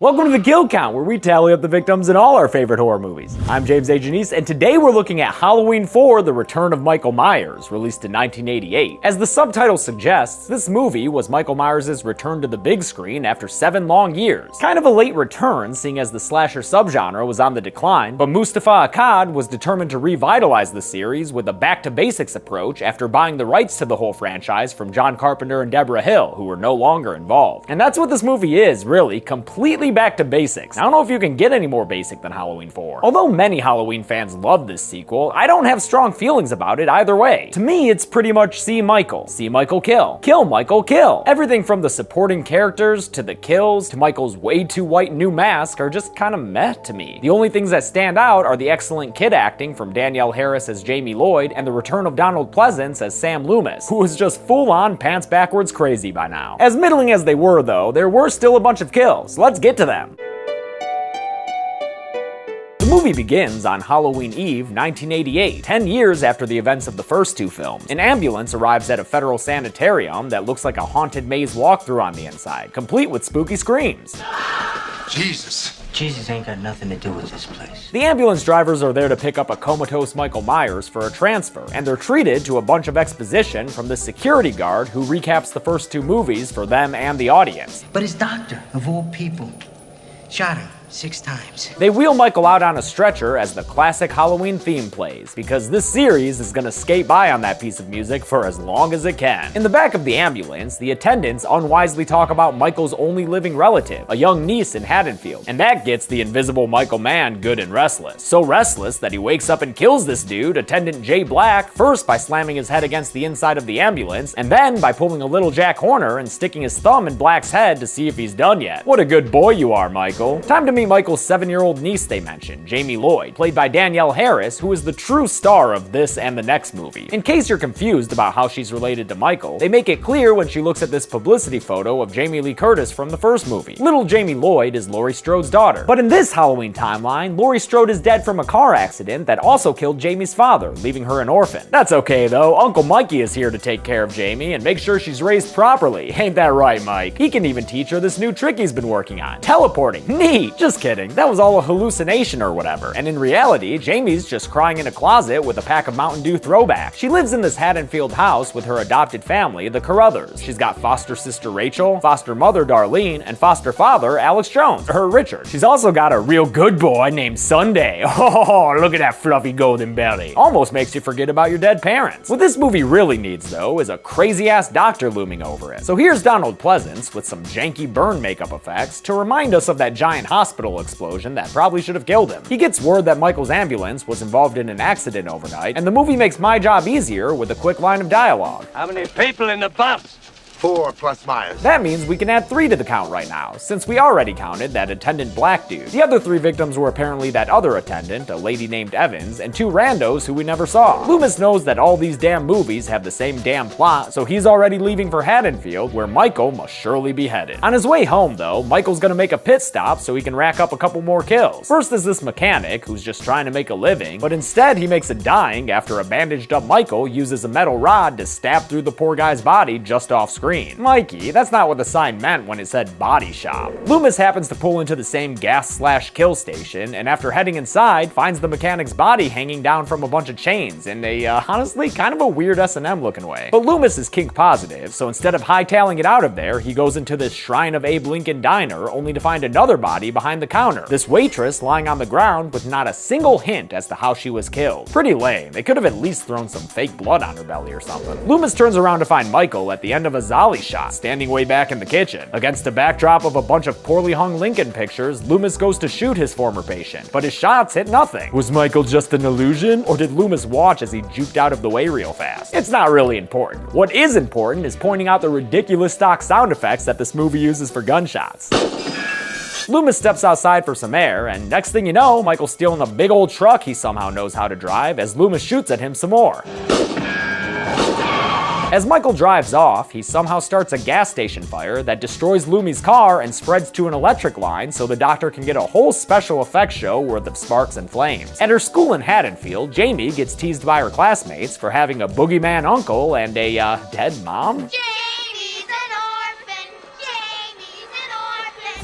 Welcome to the Kill Count, where we tally up the victims in all our favorite horror movies. I'm James A. Janice, and today we're looking at Halloween 4: The Return of Michael Myers, released in 1988. As the subtitle suggests, this movie was Michael Myers' return to the big screen after 7 long years. Kind of a late return, seeing as the slasher subgenre was on the decline, but Mustafa Akkad was determined to revitalize the series with a back-to-basics approach after buying the rights to the whole franchise from John Carpenter and Deborah Hill, who were no longer involved. And that's what this movie is, really, completely back to basics. I don't know if you can get any more basic than Halloween 4. Although many Halloween fans love this sequel, I don't have strong feelings about it either way. To me, it's pretty much see Michael kill, kill Michael, kill. Everything from the supporting characters to the kills to Michael's way too white new mask are just kind of meh to me. The only things that stand out are the excellent kid acting from Danielle Harris as Jamie Lloyd and the return of Donald Pleasence as Sam Loomis, who was just full-on pants backwards crazy by now. As middling as they were though, there were still a bunch of kills. Let's get to them. The movie begins on Halloween Eve, 1988, 10 years after the events of the first 2 films. An ambulance arrives at a federal sanitarium that looks like a haunted maze walkthrough on the inside, complete with spooky screams. Jesus ain't got nothing to do with this place. The ambulance drivers are there to pick up a comatose Michael Myers for a transfer, and they're treated to a bunch of exposition from the security guard who recaps the first 2 movies for them and the audience. But his doctor, of all people, shot him 6 times. They wheel Michael out on a stretcher as the classic Halloween theme plays, because this series is gonna skate by on that piece of music for as long as it can. In the back of the ambulance, the attendants unwisely talk about Michael's only living relative, a young niece in Haddonfield, and that gets the invisible Michael Mann good and restless. So restless that he wakes up and kills this dude, attendant Jay Black, first by slamming his head against the inside of the ambulance, and then by pulling a little Jack Horner and sticking his thumb in Black's head to see if he's done yet. What a good boy you are, Michael. Time to meet Michael's 7-year-old niece they mentioned, Jamie Lloyd, played by Danielle Harris, who is the true star of this and the next movie. In case you're confused about how she's related to Michael, they make it clear when she looks at this publicity photo of Jamie Lee Curtis from the first movie. Little Jamie Lloyd is Laurie Strode's daughter. But in this Halloween timeline, Laurie Strode is dead from a car accident that also killed Jamie's father, leaving her an orphan. That's okay though, Uncle Mikey is here to take care of Jamie and make sure she's raised properly. Ain't that right, Mike? He can even teach her this new trick he's been working on. Teleporting. Neat! Just kidding. That was all a hallucination or whatever. And in reality, Jamie's just crying in a closet with a pack of Mountain Dew throwback. She lives in this Haddonfield house with her adopted family, the Carruthers. She's got foster sister Rachel, foster mother Darlene, and foster father Alex Jones, or Richard. She's also got a real good boy named Sunday. Oh, look at that fluffy golden belly. Almost makes you forget about your dead parents. What this movie really needs though is a crazy ass doctor looming over it. So here's Donald Pleasence with some janky burn makeup effects to remind us of that giant hospital explosion that probably should have killed him. He gets word that Michael's ambulance was involved in an accident overnight, and the movie makes my job easier with a quick line of dialogue. How many people in the bus? 4 plus Myers. That means we can add 3 to the count right now, since we already counted that attendant Black dude. The other 3 victims were apparently that other attendant, a lady named Evans, and 2 randos who we never saw. Loomis knows that all these damn movies have the same damn plot, so he's already leaving for Haddonfield, where Michael must surely be headed. On his way home though, Michael's gonna make a pit stop so he can rack up a couple more kills. First is this mechanic who's just trying to make a living, but instead he makes a dying after a bandaged up Michael uses a metal rod to stab through the poor guy's body just off screen. Mikey, that's not what the sign meant when it said body shop. Loomis happens to pull into the same gas/kill station, and after heading inside, finds the mechanic's body hanging down from a bunch of chains in a, honestly, kind of a weird S&M looking way. But Loomis is kink positive, so instead of hightailing it out of there, he goes into this Shrine of Abe Lincoln diner, only to find another body behind the counter. This waitress lying on the ground with not a single hint as to how she was killed. Pretty lame. They could have at least thrown some fake blood on her belly or something. Loomis turns around to find Michael at the end of a Zolly shot, standing way back in the kitchen. Against a backdrop of a bunch of poorly hung Lincoln pictures, Loomis goes to shoot his former patient, but his shots hit nothing. Was Michael just an illusion, or did Loomis watch as he juked out of the way real fast? It's not really important. What is important is pointing out the ridiculous stock sound effects that this movie uses for gunshots. Loomis steps outside for some air, and next thing you know, Michael's stealing a big old truck he somehow knows how to drive as Loomis shoots at him some more. As Michael drives off, he somehow starts a gas station fire that destroys Loomy's car and spreads to an electric line so the doctor can get a whole special effects show worth of sparks and flames. At her school in Haddonfield, Jamie gets teased by her classmates for having a boogeyman uncle and a, dead mom.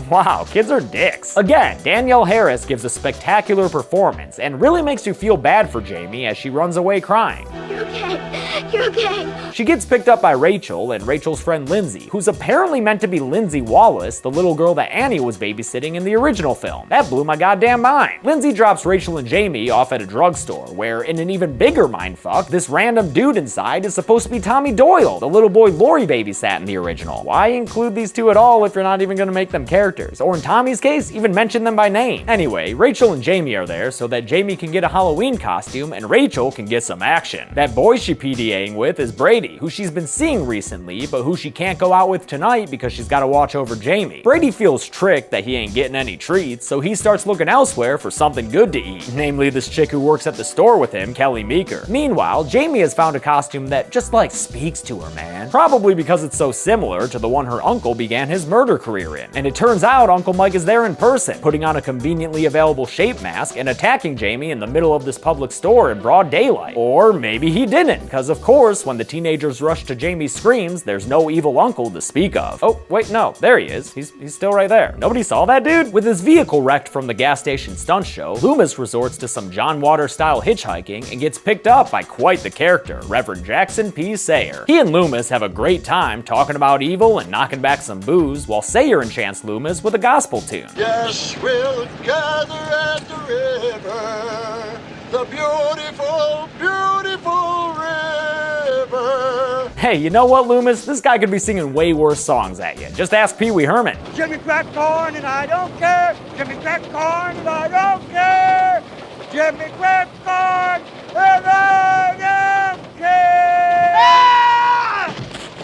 Wow, kids are dicks. Again, Danielle Harris gives a spectacular performance and really makes you feel bad for Jamie as she runs away crying. You're okay. You're okay. She gets picked up by Rachel and Rachel's friend Lindsay, who's apparently meant to be Lindsay Wallace, the little girl that Annie was babysitting in the original film. That blew my goddamn mind. Lindsay drops Rachel and Jamie off at a drugstore, where, in an even bigger mindfuck, this random dude inside is supposed to be Tommy Doyle, the little boy Laurie babysat in the original. Why include these two at all if you're not even gonna make them characters? Or in Tommy's case, even mention them by name. Anyway, Rachel and Jamie are there so that Jamie can get a Halloween costume and Rachel can get some action. That boy she PDAing with is Brady, who she's been seeing recently, but who she can't go out with tonight because she's gotta watch over Jamie. Brady feels tricked that he ain't getting any treats, so he starts looking elsewhere for something good to eat, namely this chick who works at the store with him, Kelly Meeker. Meanwhile, Jamie has found a costume that just like speaks to her, man. Probably because it's so similar to the one her uncle began his murder career in. And it turns out Uncle Mike is there in person, putting on a conveniently available shape mask and attacking Jamie in the middle of this public store in broad daylight. Or maybe he didn't, because of course, when the teenagers rush to Jamie's screams, there's no evil uncle to speak of. Oh, wait, no, there he is. He's still right there. Nobody saw that dude? With his vehicle wrecked from the gas station stunt show, Loomis resorts to some John Waters-style hitchhiking and gets picked up by quite the character, Reverend Jackson P. Sayer. He and Loomis have a great time talking about evil and knocking back some booze, while Sayer enchants Loomis with a gospel tune. Yes, we'll gather at the river, the beautiful, beautiful river. Hey, you know what, Loomis? This guy could be singing way worse songs at you. Just ask Pee Wee Herman. Jimmy cracked corn and I don't care. Jimmy cracked corn and I don't care. Jimmy cracked corn and I don't care.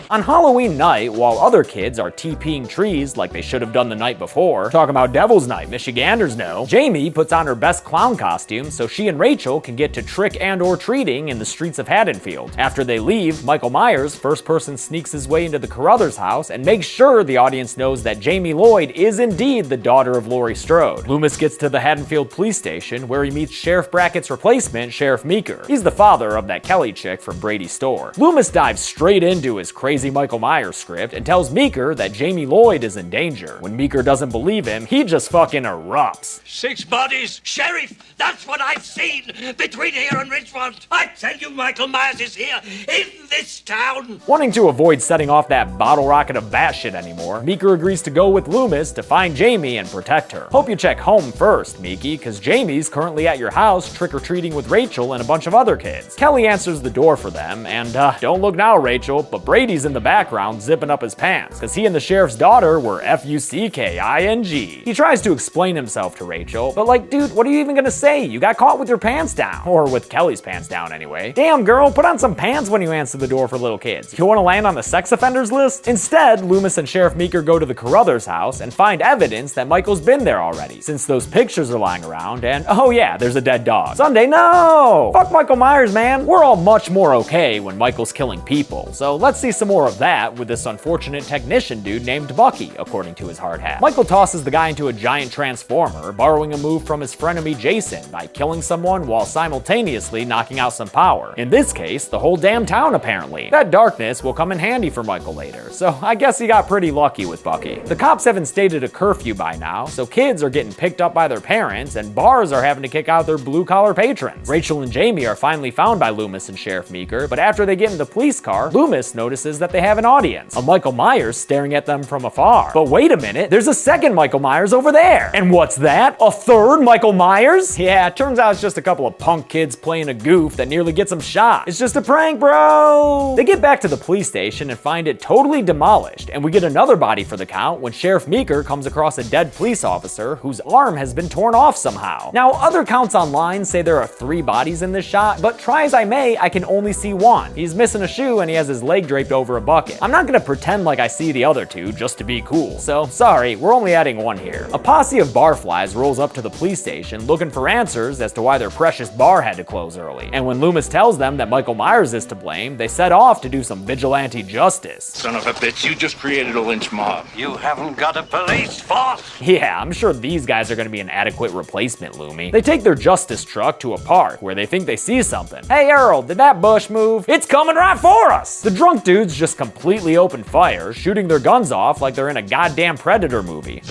On Halloween night, while other kids are TPing trees like they should have done the night before, talking about Devil's Night, Michiganders know, Jamie puts on her best clown costume so she and Rachel can get to trick and or treating in the streets of Haddonfield. After they leave, Michael Myers first person sneaks his way into the Carruthers house and makes sure the audience knows that Jamie Lloyd is indeed the daughter of Laurie Strode. Loomis gets to the Haddonfield police station where he meets Sheriff Brackett's replacement, Sheriff Meeker. He's the father of that Kelly chick from Brady's store. Loomis dives straight into his crazy Michael Myers script and tells Meeker that Jamie Lloyd is in danger. When Meeker doesn't believe him, he just fucking erupts. 6 bodies? Sheriff, that's what I've seen between here and Richmond. I tell you, Michael Myers is here in this town. Wanting to avoid setting off that bottle rocket of bat shit anymore, Meeker agrees to go with Loomis to find Jamie and protect her. Hope you check home first, Meeky, cause Jamie's currently at your house trick-or-treating with Rachel and a bunch of other kids. Kelly answers the door for them, and don't look now, Rachel, but Brady's in the background zipping up his pants, cause he and the sheriff's daughter were F-U-C-K-I-N-G. He tries to explain himself to Rachel, but like, dude, what are you even gonna say? You got caught with your pants down. Or with Kelly's pants down anyway. Damn girl, put on some pants when you answer the door for little kids. You wanna land on the sex offenders list? Instead, Loomis and Sheriff Meeker go to the Carruthers house and find evidence that Michael's been there already, since those pictures are lying around and, oh yeah, there's a dead dog. Sunday, no! Fuck Michael Myers, man. We're all much more okay when Michael's killing people, so let's see some more of that with this unfortunate technician dude named Bucky, according to his hard hat. Michael tosses the guy into a giant transformer, borrowing a move from his frenemy Jason by killing someone while simultaneously knocking out some power. In this case, the whole damn town apparently. That darkness will come in handy for Michael later, so I guess he got pretty lucky with Bucky. The cops have instated a curfew by now, so kids are getting picked up by their parents and bars are having to kick out their blue-collar patrons. Rachel and Jamie are finally found by Loomis and Sheriff Meeker, but after they get in the police car, Loomis notices that they have an audience, a Michael Myers staring at them from afar. But wait a minute, there's a second Michael Myers over there. And what's that? A third Michael Myers? Yeah, it turns out it's just a couple of punk kids playing a goof that nearly gets them shot. It's just a prank, bro. They get back to the police station and find it totally demolished, and we get another body for the count when Sheriff Meeker comes across a dead police officer whose arm has been torn off somehow. Now, other counts online say there are 3 bodies in this shot, but try as I may, I can only see one. He's missing a shoe and he has his leg draped over a bucket. I'm not gonna pretend like I see the other 2 just to be cool, so sorry, we're only adding 1 here. A posse of barflies rolls up to the police station looking for answers as to why their precious bar had to close early. And when Loomis tells them that Michael Myers is to blame, they set off to do some vigilante justice. Son of a bitch, you just created a lynch mob. You haven't got a police force. Yeah, I'm sure these guys are gonna be an adequate replacement, Loomy. They take their justice truck to a park where they think they see something. Hey Earl, did that bush move? It's coming right for us! The drunk dudes just completely open fire, shooting their guns off like they're in a goddamn Predator movie.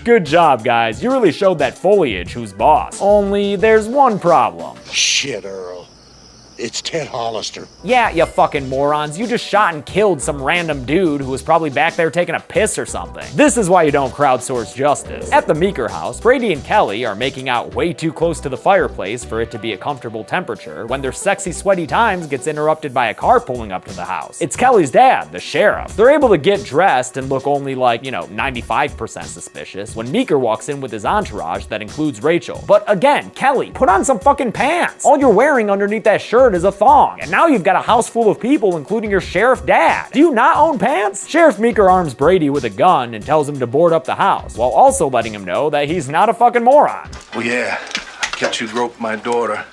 Good job, guys. You really showed that foliage who's boss. Only there's one problem. Shit, Earl. It's Ted Hollister. Yeah, you fucking morons. You just shot and killed some random dude who was probably back there taking a piss or something. This is why you don't crowdsource justice. At the Meeker house, Brady and Kelly are making out way too close to the fireplace for it to be a comfortable temperature when their sexy, sweaty times gets interrupted by a car pulling up to the house. It's Kelly's dad, the sheriff. They're able to get dressed and look only like, 95% suspicious when Meeker walks in with his entourage that includes Rachel. But again, Kelly, put on some fucking pants. All you're wearing underneath that shirt is a thong, and now you've got a house full of people, including your sheriff dad. Do you not own pants? Sheriff Meeker arms Brady with a gun and tells him to board up the house, while also letting him know that he's not a fucking moron. Oh yeah, I catch you grope my daughter.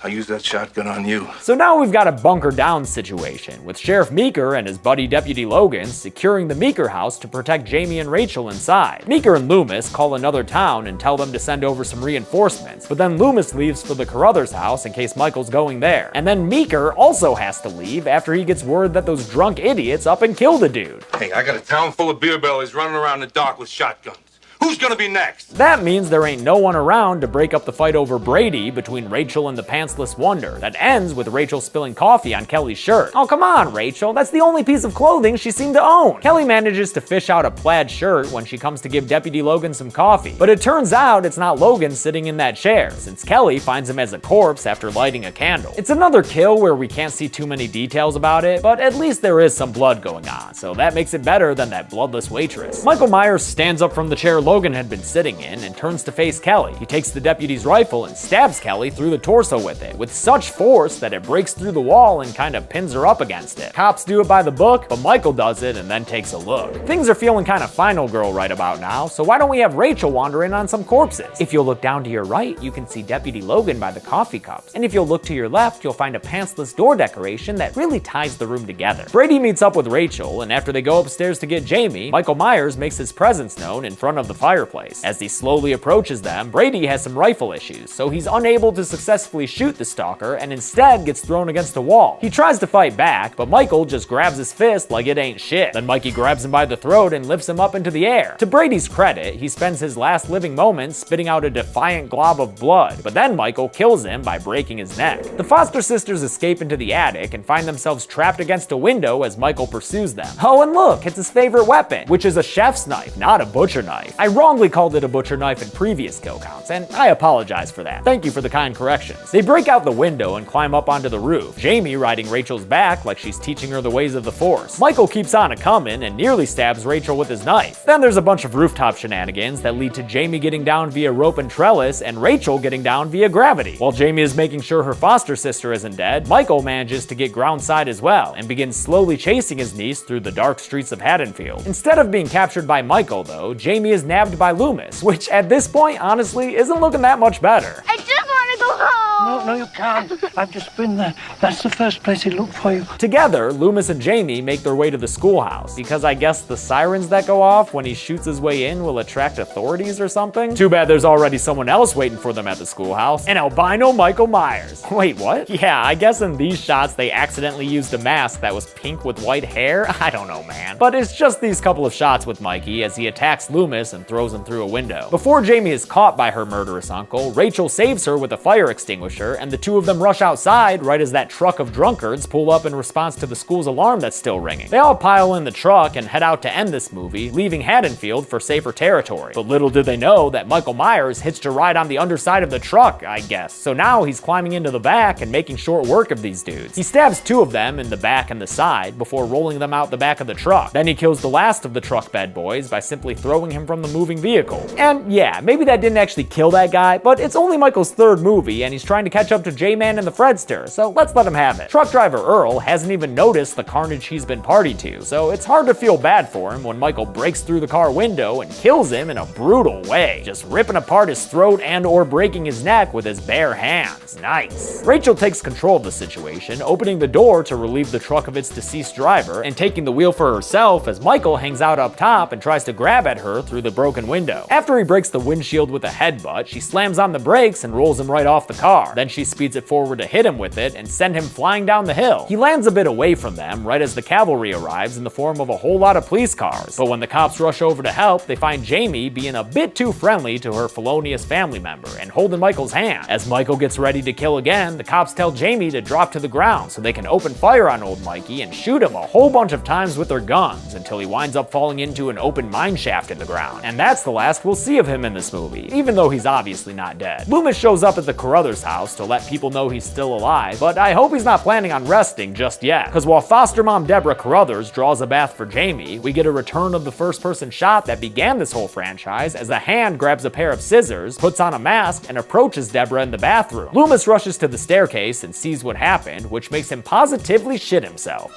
I'll use that shotgun on you. So now we've got a bunker down situation, with Sheriff Meeker and his buddy Deputy Logan securing the Meeker house to protect Jamie and Rachel inside. Meeker and Loomis call another town and tell them to send over some reinforcements, but then Loomis leaves for the Carruthers house in case Michael's going there. And then Meeker also has to leave after he gets word that those drunk idiots up and killed a dude. Hey, I got a town full of beer bellies running around in the dark with shotguns. Who's gonna be next? That means there ain't no one around to break up the fight over Brady between Rachel and the pantsless wonder that ends with Rachel spilling coffee on Kelly's shirt. Oh, come on, Rachel. That's the only piece of clothing she seemed to own. Kelly manages to fish out a plaid shirt when she comes to give Deputy Logan some coffee. But it turns out it's not Logan sitting in that chair, since Kelly finds him as a corpse after lighting a candle. It's another kill where we can't see too many details about it, but at least there is some blood going on, so that makes it better than that bloodless waitress. Michael Myers stands up from the chair Logan had been sitting in and turns to face Kelly. He takes the deputy's rifle and stabs Kelly through the torso with it, with such force that it breaks through the wall and kind of pins her up against it. Cops do it by the book, but Michael does it and then takes a look. Things are feeling kind of Final Girl right about now, so why don't we have Rachel wander in on some corpses? If you'll look down to your right, you can see Deputy Logan by the coffee cups, and if you'll look to your left, you'll find a pantsless door decoration that really ties the room together. Brady meets up with Rachel, and after they go upstairs to get Jamie, Michael Myers makes his presence known in front of the fireplace. As he slowly approaches them, Brady has some rifle issues, so he's unable to successfully shoot the stalker and instead gets thrown against a wall. He tries to fight back, but Michael just grabs his fist like it ain't shit. Then Mikey grabs him by the throat and lifts him up into the air. To Brady's credit, he spends his last living moments spitting out a defiant glob of blood, but then Michael kills him by breaking his neck. The Foster sisters escape into the attic and find themselves trapped against a window as Michael pursues them. Oh, and look, it's his favorite weapon, which is a chef's knife, not a butcher knife. I wrongly called it a butcher knife in previous kill counts, and I apologize for that. Thank you for the kind corrections. They break out the window and climb up onto the roof, Jamie riding Rachel's back like she's teaching her the ways of the Force. Michael keeps on a-coming and nearly stabs Rachel with his knife. Then there's a bunch of rooftop shenanigans that lead to Jamie getting down via rope and trellis and Rachel getting down via gravity. While Jamie is making sure her foster sister isn't dead, Michael manages to get groundside as well and begins slowly chasing his niece through the dark streets of Haddonfield. Instead of being captured by Michael, though, Jamie is nabbed by Loomis, which at this point, honestly, isn't looking that much better. I just want to go home. No, you can't. I've just been there. That's the first place he looked for you. Together, Loomis and Jamie make their way to the schoolhouse, because I guess the sirens that go off when he shoots his way in will attract authorities or something? Too bad there's already someone else waiting for them at the schoolhouse, an albino Michael Myers. Wait, what? Yeah, I guess in these shots they accidentally used a mask that was pink with white hair? I don't know, man. But it's just these couple of shots with Mikey as he attacks Loomis and throws him through a window. Before Jamie is caught by her murderous uncle, Rachel saves her with a fire extinguisher, and the two of them rush outside right as that truck of drunkards pull up in response to the school's alarm that's still ringing. They all pile in the truck and head out to end this movie, leaving Haddonfield for safer territory. But little do they know that Michael Myers hitched a ride on the underside of the truck, I guess. So now he's climbing into the back and making short work of these dudes. He stabs two of them in the back and the side before rolling them out the back of the truck. Then he kills the last of the truck bed boys by simply throwing him from the moving vehicle. And yeah, maybe that didn't actually kill that guy, but it's only Michael's third movie and he's trying to catch up to J-Man and the Fredster, so let's let him have it. Truck driver Earl hasn't even noticed the carnage he's been party to, so it's hard to feel bad for him when Michael breaks through the car window and kills him in a brutal way, just ripping apart his throat and or breaking his neck with his bare hands. Nice. Rachel takes control of the situation, opening the door to relieve the truck of its deceased driver and taking the wheel for herself as Michael hangs out up top and tries to grab at her through the broken window. After he breaks the windshield with a headbutt, she slams on the brakes and rolls him right off the car. Then she speeds it forward to hit him with it and send him flying down the hill. He lands a bit away from them right as the cavalry arrives in the form of a whole lot of police cars. But when the cops rush over to help, they find Jamie being a bit too friendly to her felonious family member and holding Michael's hand. As Michael gets ready to kill again, the cops tell Jamie to drop to the ground so they can open fire on old Mikey and shoot him a whole bunch of times with their guns until he winds up falling into an open mine shaft in the ground. And that's the last we'll see of him in this movie, even though he's obviously not dead. Loomis shows up at the Carruthers house to let people know he's still alive, but I hope he's not planning on resting just yet, because while foster mom Deborah Carruthers draws a bath for Jamie, we get a return of the first-person shot that began this whole franchise as a hand grabs a pair of scissors, puts on a mask, and approaches Deborah in the bathroom. Loomis rushes to the staircase and sees what happened, which makes him positively shit himself.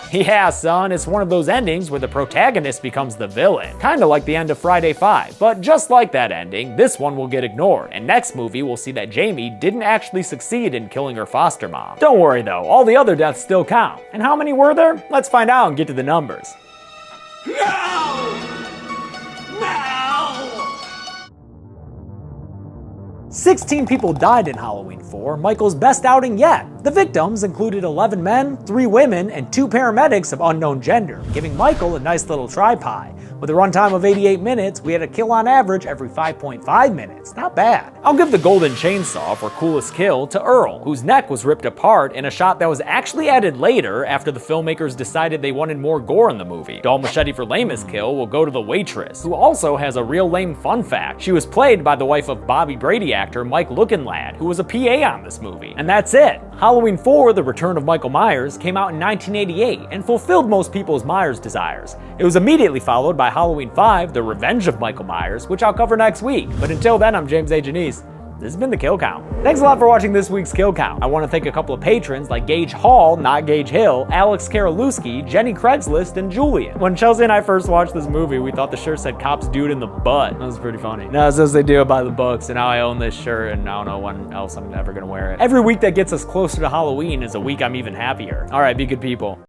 Yeah, son, it's one of those endings where the protagonist becomes the villain. Kinda like the end of Friday 5, but just like that ending, this one will get ignored, and next movie we'll see that Jamie didn't actually succeed in killing her foster mom. Don't worry though, all the other deaths still count. And how many were there? Let's find out and get to the numbers. 16 people died in Halloween 4, Michael's best outing yet. The victims included 11 men, 3 women, and 2 paramedics of unknown gender, giving Michael a nice little try-pie. With a runtime of 88 minutes, we had a kill on average every 5.5 minutes. Not bad. I'll give the golden chainsaw for coolest kill to Earl, whose neck was ripped apart in a shot that was actually added later after the filmmakers decided they wanted more gore in the movie. Dull machete for lamest kill will go to the waitress, who also has a real lame fun fact. She was played by the wife of Bobby Brady actor Mike Lookinlad, who was a PA on this movie. And that's it. Halloween 4, The Return of Michael Myers, came out in 1988 and fulfilled most people's Myers desires. It was immediately followed by Halloween 5, The Revenge of Michael Myers, which I'll cover next week. But until then, I'm James A. Janice. This has been the Kill Count. Thanks a lot for watching this week's Kill Count. I want to thank a couple of patrons like Gage Hall, not Gage Hill, Alex Karolewski, Jenny Craigslist, and Julian. When Chelsea and I first watched this movie, we thought the shirt said "Cops Dude in the Butt." That was pretty funny. Now it says they do it by the books, and now I own this shirt, and I don't know when else I'm ever gonna wear it. Every week that gets us closer to Halloween is a week I'm even happier. All right, be good people.